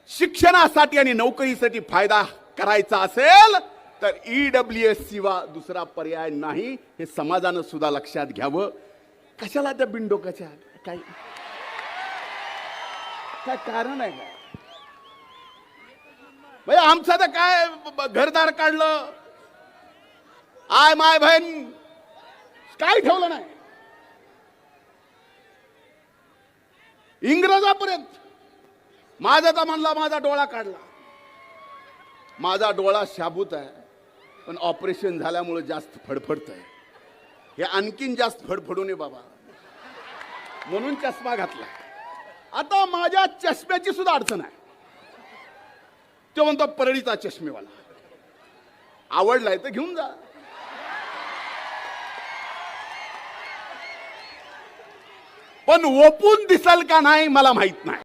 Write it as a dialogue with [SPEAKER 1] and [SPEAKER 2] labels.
[SPEAKER 1] शिक्षणासाठी आणि नोकरीसाठी फायदा करायचा असेल तर ईडब्ल्यूएस शिवाय दुसरा पर्याय नाही, हे समाजानं सुद्धा लक्षात घ्यावं. कशाला त्या बिनडोकाच्या काय काय कारण आहे काय? म्हणजे आमचं तर काय घरदार काढलं, आय माय बहीण काय ठेवलं नाही. इंग्रजापर्यंत माझा तर म्हणला माझा डोळा काढला. माझा डोळा शाबूत आहे, पण ऑपरेशन झाल्यामुळे जास्त फडफडत आहे. हे आणखीन जास्त फडफडू नये बाबा, म्हणून चष्मा घातला. आता माझ्या चष्म्याची सुद्धा अडचण आहे. तो म्हणतो परळीचा चष्मेवाला आवडलाय तर घेऊन जा. पण ओपून दिसल का नाही मला माहित नाही.